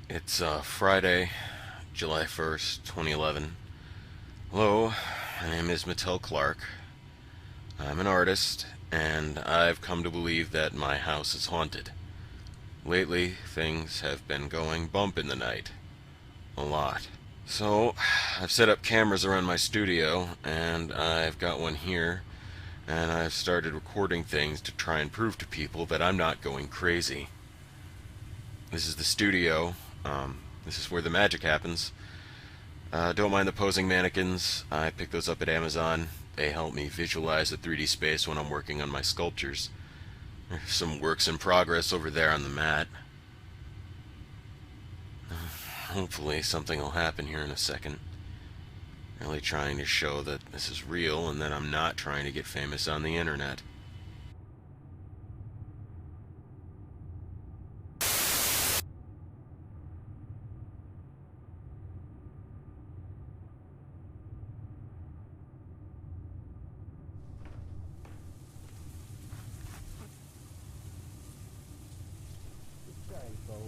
It's Friday, July 1st, 2011. Hello, my name is Mattel Clark. I'm an artist, and I've come to believe that my house is haunted. Lately, things have been going bump in the night. A lot. So, I've set up cameras around my studio, and I've got one here, and I've started recording things to try and prove to people that I'm not going crazy. This is the studio. This is where the magic happens. Don't mind the posing mannequins. I pick those up at Amazon. They help me visualize the 3D space when I'm working on my sculptures. There's some works in progress over there on the mat. Hopefully something will happen here in a second. Really trying to show that this is real and that I'm not trying to get famous on the internet.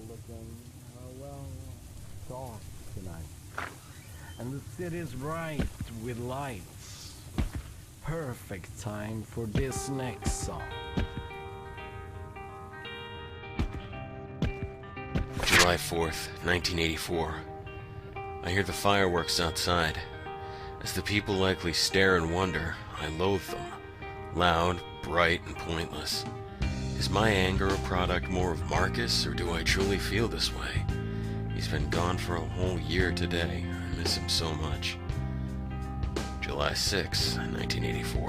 Looking, well, dark tonight. And the city's bright with lights. Perfect time for this next song. July 4th, 1984. I hear the fireworks outside. As the people likely stare and wonder, I loathe them. Loud, bright, and pointless. Is my anger a product more of Marcus, or do I truly feel this way? He's been gone for a whole year today. I miss him so much. July 6, 1984.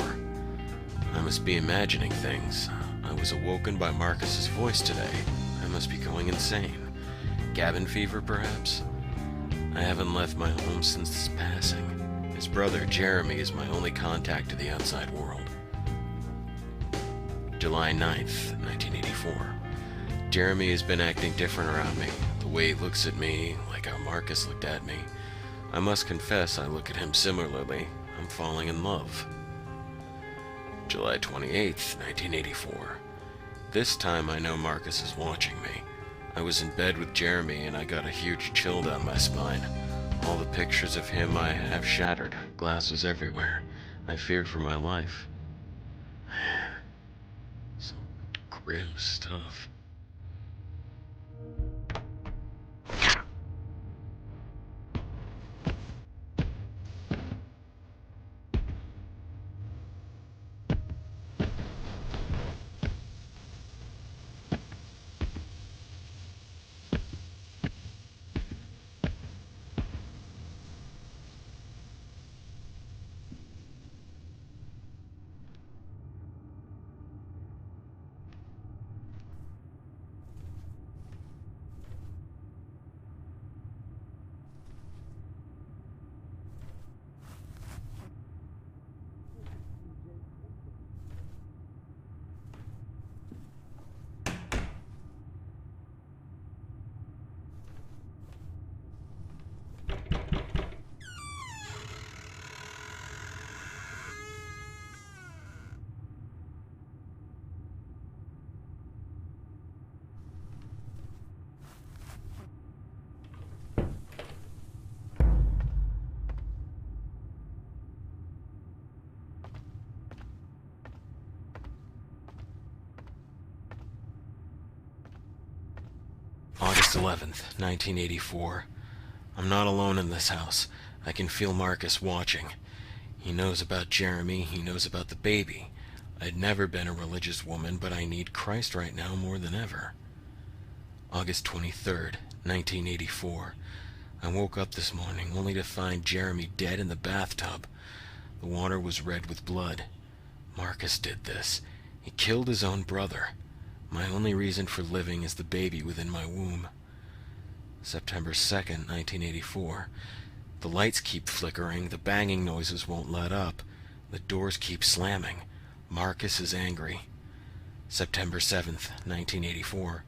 I must be imagining things. I was awoken by Marcus's voice today. I must be going insane. Cabin fever, perhaps? I haven't left my home since his passing. His brother, Jeremy, is my only contact to the outside world. July 9th, 1984. Jeremy has been acting different around me. The way he looks at me, like how Marcus looked at me. I must confess I look at him similarly. I'm falling in love. July 28th, 1984. This time I know Marcus is watching me. I was in bed with Jeremy and I got a huge chill down my spine. All the pictures of him I have shattered. Glass was everywhere. I feared for my life. Some grim stuff. August 11th, 1984. I'm not alone in this house. I can feel Marcus watching. He knows about Jeremy, he knows about the baby. I'd never been a religious woman, but I need Christ right now more than ever. August 23rd, 1984. I woke up this morning only to find Jeremy dead in the bathtub. The water was red with blood. Marcus did this. He killed his own brother. My only reason for living is the baby within my womb. September 2nd, 1984. The lights keep flickering, the banging noises won't let up, the doors keep slamming. Marcus is angry. September 7th, 1984.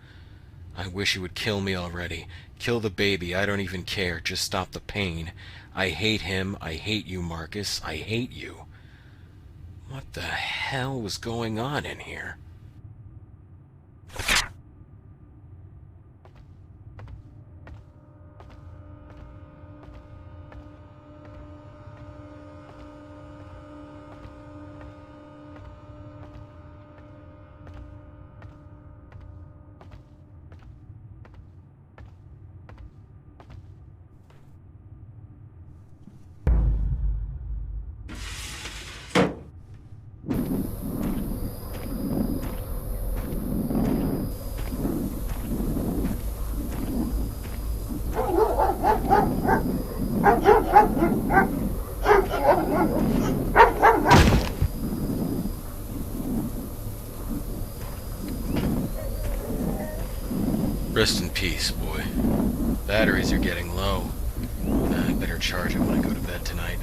I wish he would kill me already. Kill the baby, I don't even care, just stop the pain. I hate him, I hate you, Marcus, I hate you. What the hell was going on in here? peace, boy. Batteries are getting low. I better charge it when I go to bed tonight.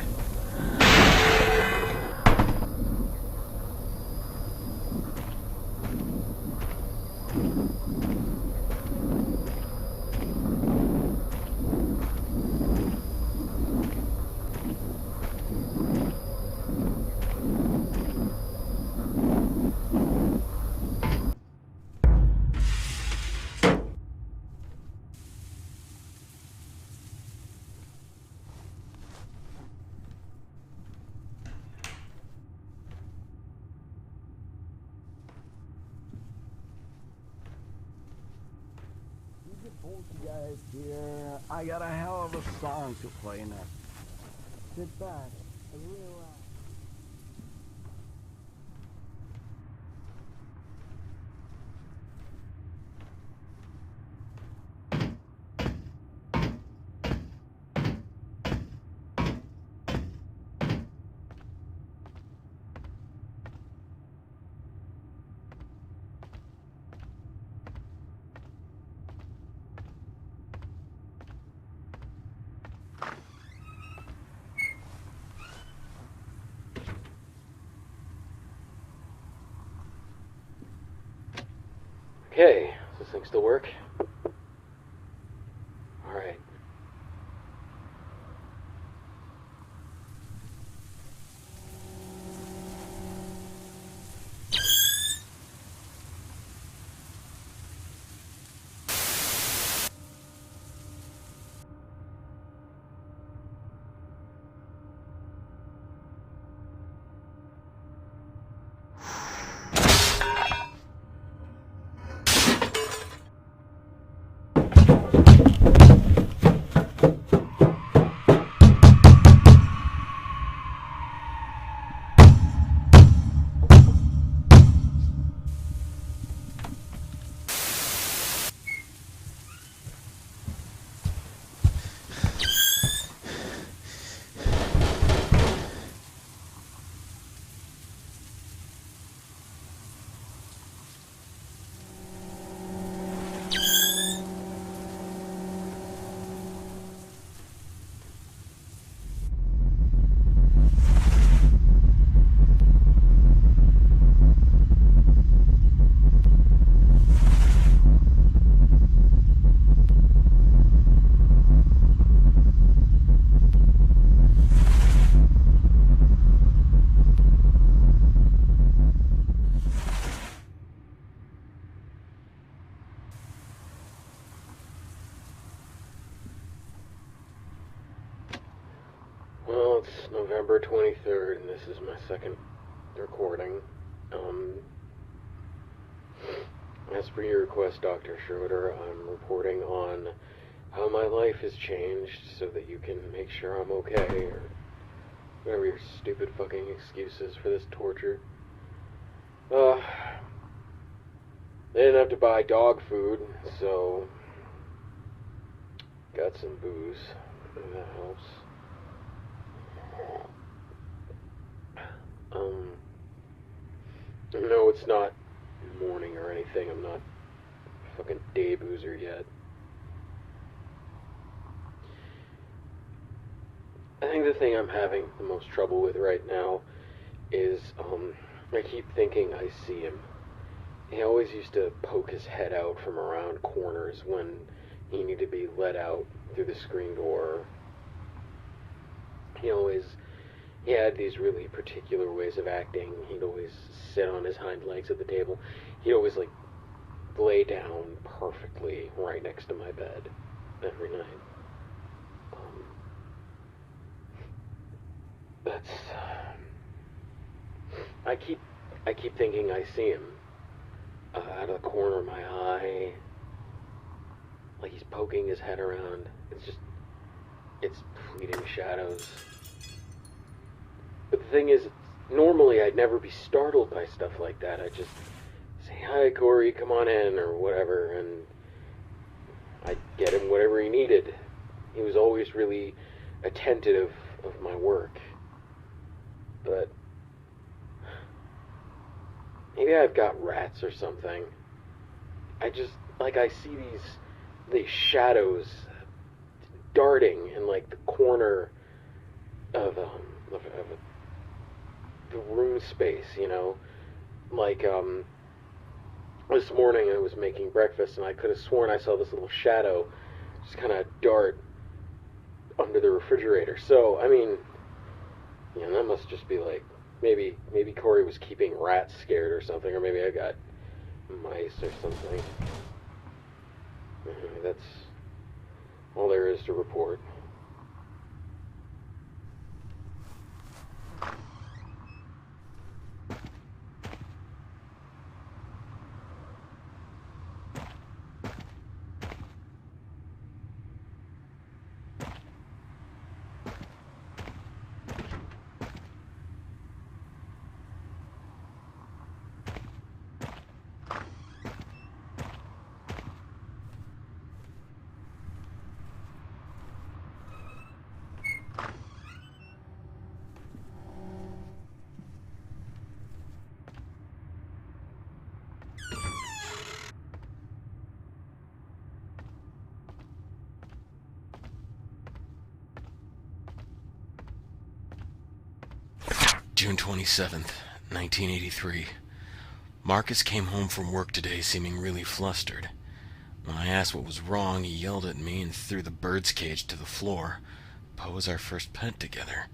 Both you guys here. I got a hell of a song to play now. Sit back and relax. Okay, does this thing still work? Alright. Well, it's November 23rd, and this is my second recording. As per your request, Dr. Schroeder, I'm reporting on how my life has changed so that you can make sure I'm okay, or whatever your stupid fucking excuse is for this torture. They didn't have to buy dog food, so got some booze, and that helps. No, it's not morning or anything. I'm not a fucking day boozer yet. I think the thing I'm having the most trouble with right now is, I keep thinking I see him. He always used to poke his head out from around corners when he needed to be let out through the screen door. He had these really particular ways of acting. He'd always sit on his hind legs at the table. He'd always, lay down perfectly right next to my bed every night. I keep thinking I see him out of the corner of my eye, like he's poking his head around. It's fleeting shadows. But the thing is, normally I'd never be startled by stuff like that. I'd just say, "Hi, Corey, come on in," or whatever, and I'd get him whatever he needed. He was always really attentive of my work. But maybe I've got rats or something. I see these these shadows darting in like the corner of the room space, you know, like this morning I was making breakfast and I could have sworn I saw this little shadow just kind of dart under the refrigerator. So I mean, you know, that must just be like maybe Corey was keeping rats scared or something, or maybe I got mice or something. That's all there is to report. June 27th, 1983. Marcus came home from work today seeming really flustered. When I asked what was wrong, he yelled at me and threw the bird's cage to the floor. Poe was our first pet together.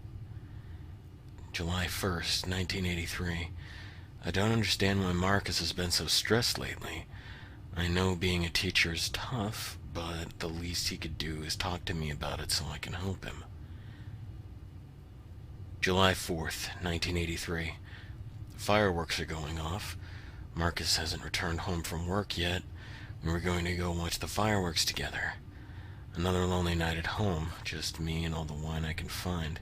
July 1st, 1983. I don't understand why Marcus has been so stressed lately. I know being a teacher is tough, but the least he could do is talk to me about it so I can help him. July 4th, 1983. Fireworks are going off. Marcus hasn't returned home from work yet, and we're going to go watch the fireworks together. Another lonely night at home, just me and all the wine I can find.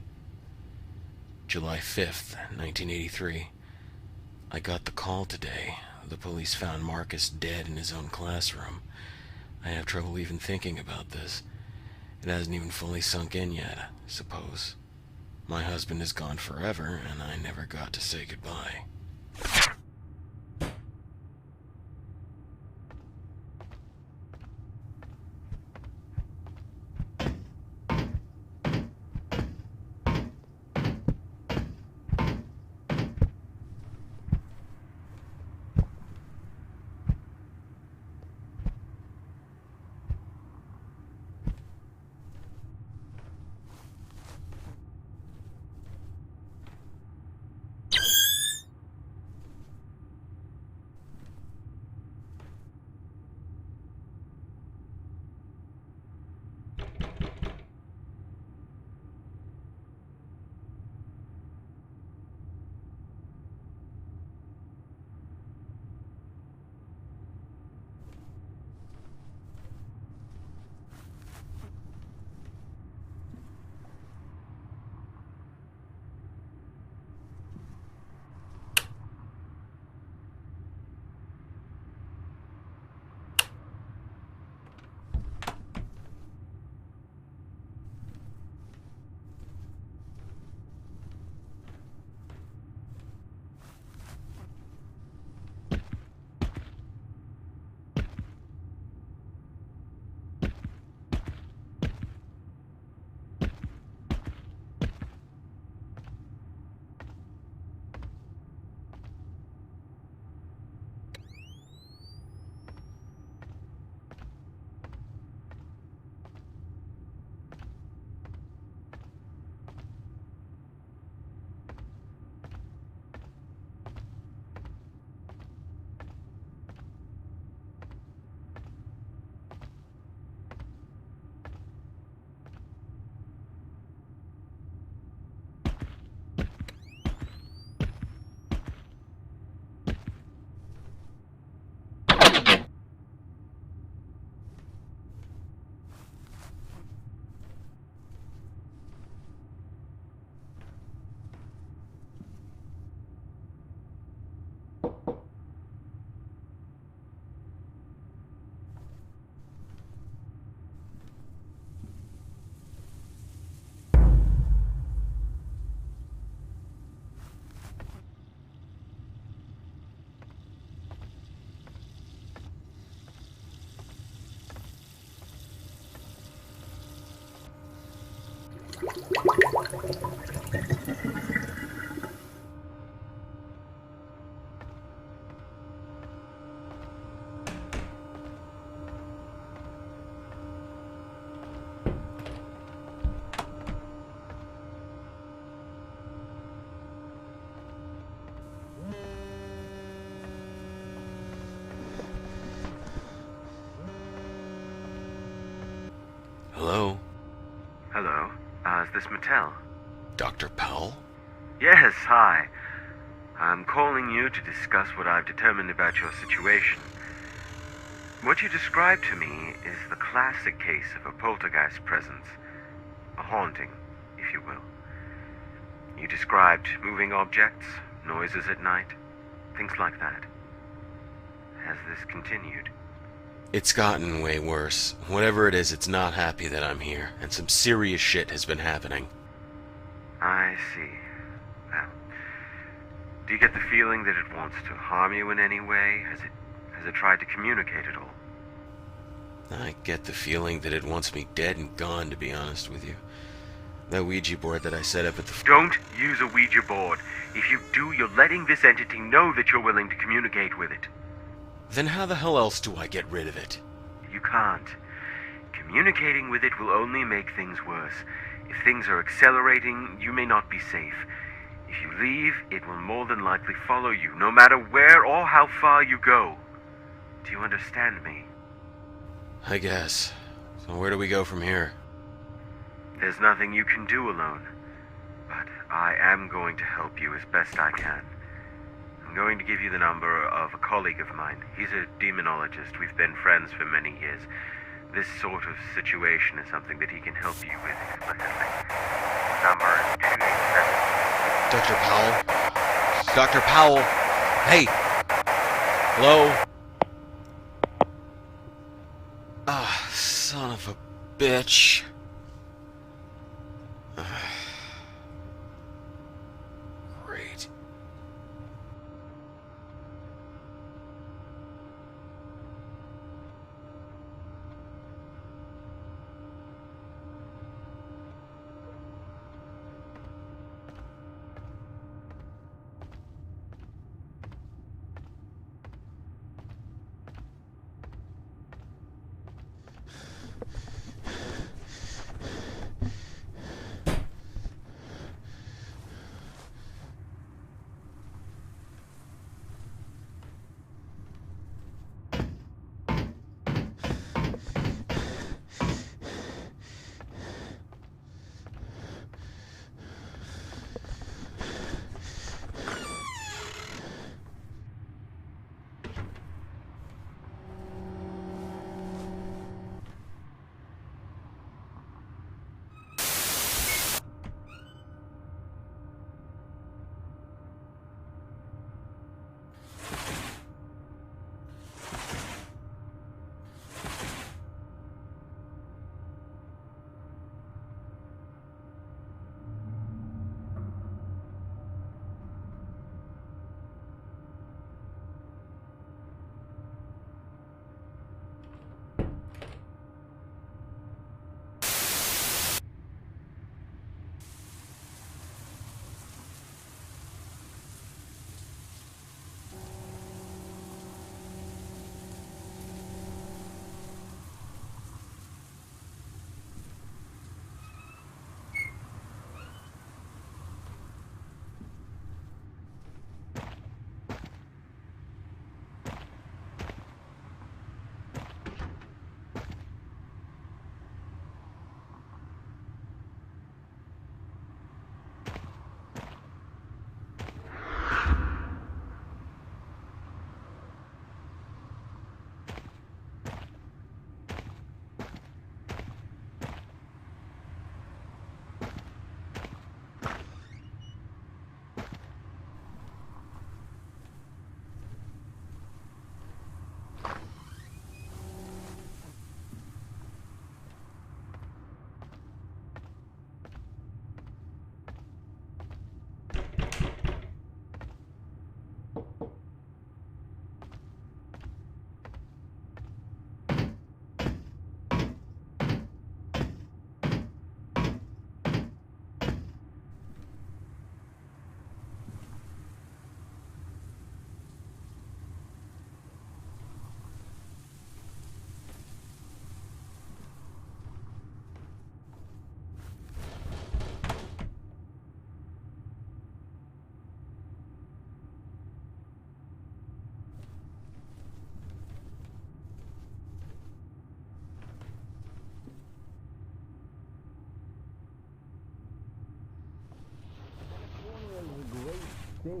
July 5th, 1983. I got the call today. The police found Marcus dead in his own classroom. I have trouble even thinking about this. It hasn't even fully sunk in yet, I suppose. My husband is gone forever, and I never got to say goodbye. Hello? Hello? Is this Mattel? Dr. Powell? Yes, hi. I'm calling you to discuss what I've determined about your situation. What you described to me is the classic case of a poltergeist presence. A haunting, if you will. You described moving objects, noises at night, things like that. Has this continued? It's gotten way worse. Whatever it is, it's not happy that I'm here, and some serious shit has been happening. I see. Well, do you get the feeling that it wants to harm you in any way? Has it tried to communicate at all? I get the feeling that it wants me dead and gone, to be honest with you. That Ouija board that I set up at the... Don't use a Ouija board. If you do, you're letting this entity know that you're willing to communicate with it. Then how the hell else do I get rid of it? You can't. Communicating with it will only make things worse. If things are accelerating, you may not be safe. If you leave, it will more than likely follow you, no matter where or how far you go. Do you understand me? I guess. So where do we go from here? There's nothing you can do alone. But I am going to help you as best I can. I'm going to give you the number of a colleague of mine. He's a demonologist. We've been friends for many years. This sort of situation is something that he can help you with explicitly. His number is 287. Dr. Powell? Dr. Powell? Hey! Hello? Ah, son of a bitch. Great.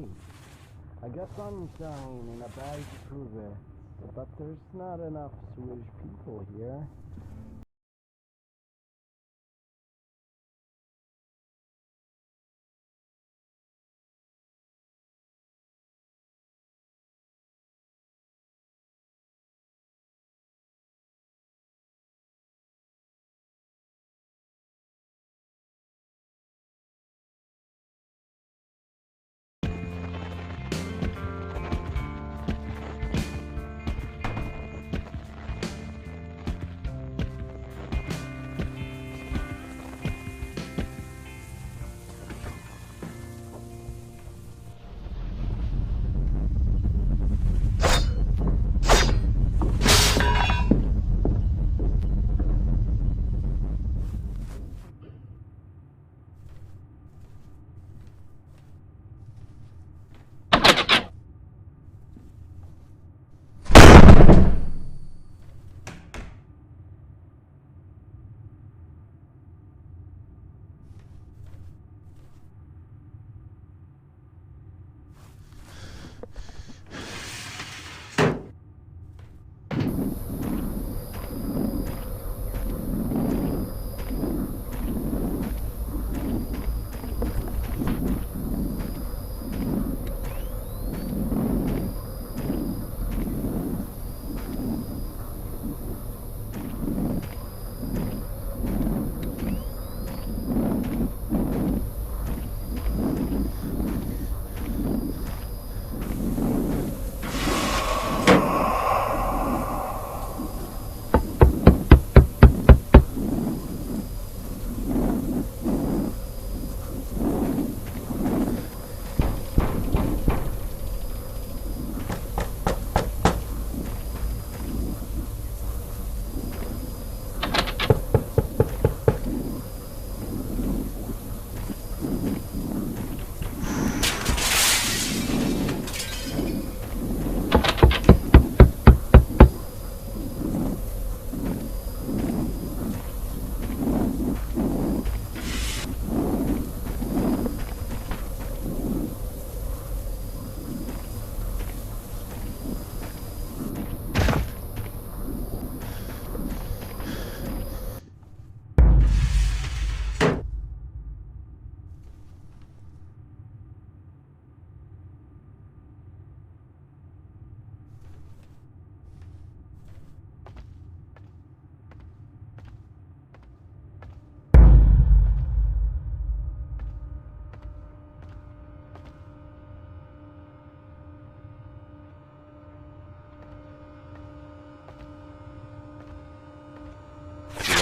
Hey, I got sunshine in a bag to prove it, but there's not enough Swedish people here.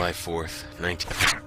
July 4th, 19...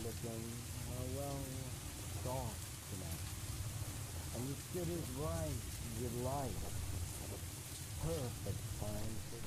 Looking well soft tonight. And the kid is right with life. Perfect time for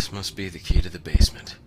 This must be the key to the basement.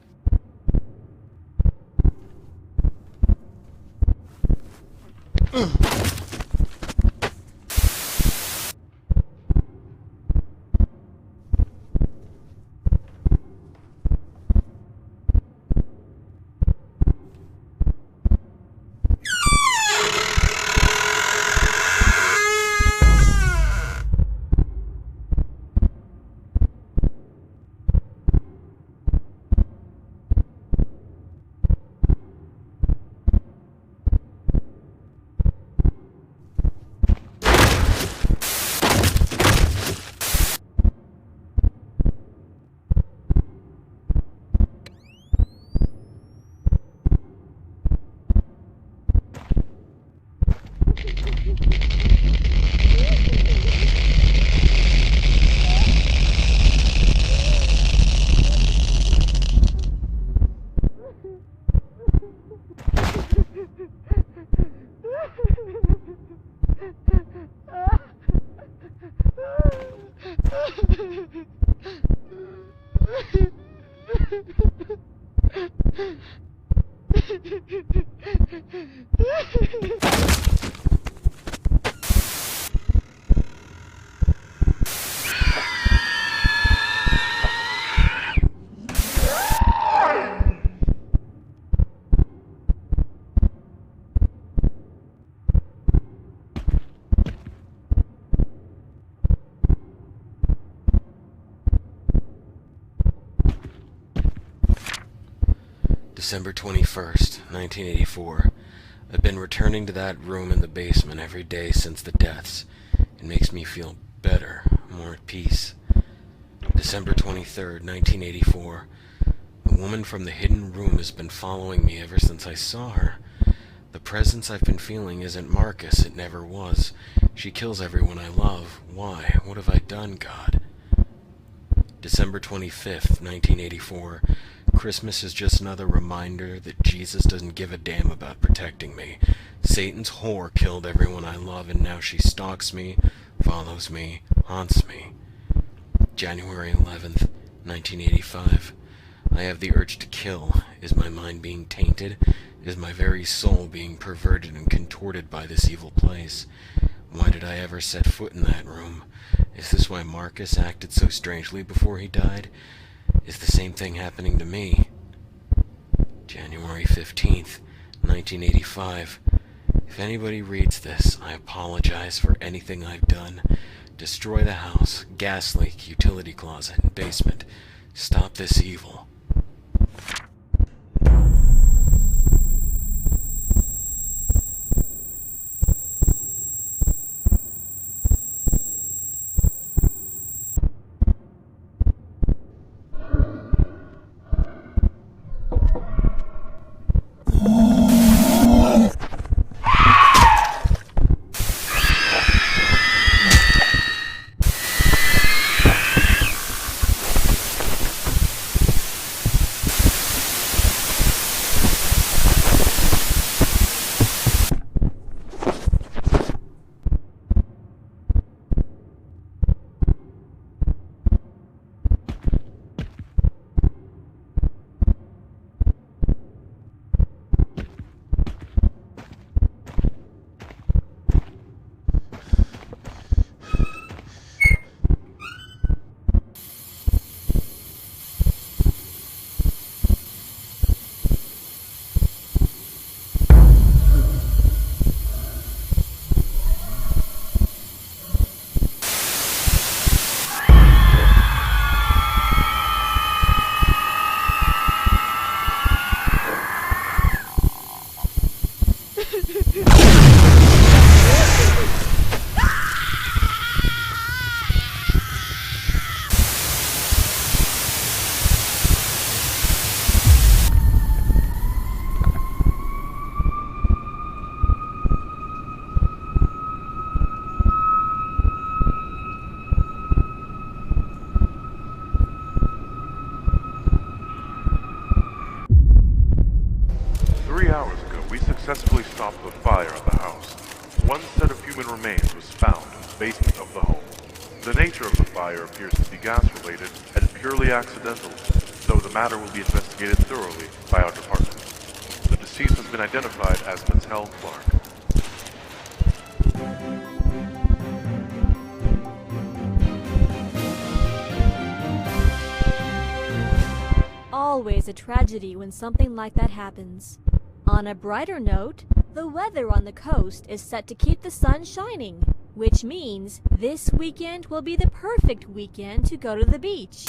December 21st, 1984. I've been returning to that room in the basement every day since the deaths. It makes me feel better, more at peace. December 23rd, 1984. The woman from the hidden room has been following me ever since I saw her. The presence I've been feeling isn't Marcus, it never was. She kills everyone I love. Why? What have I done, God? December 25th, 1984. Christmas is just another reminder that Jesus doesn't give a damn about protecting me. Satan's whore killed everyone I love, and now she stalks me, follows me, haunts me. January 11th, 1985. I have the urge to kill. Is my mind being tainted? Is my very soul being perverted and contorted by this evil place? Why did I ever set foot in that room? Is this why Marcus acted so strangely before he died? Is the same thing happening to me? January 15th, 1985. If anybody reads this, I apologize for anything I've done. Destroy the house, gas leak, utility closet, and basement. Stop this evil. Successfully stopped the fire at the house. One set of human remains was found in the basement of the home. The nature of the fire appears to be gas-related, and it purely accidental, though the matter will be investigated thoroughly by our department. The deceased has been identified as Mattel Clark. Always a tragedy when something like that happens. On a brighter note, the weather on the coast is set to keep the sun shining, which means this weekend will be the perfect weekend to go to the beach.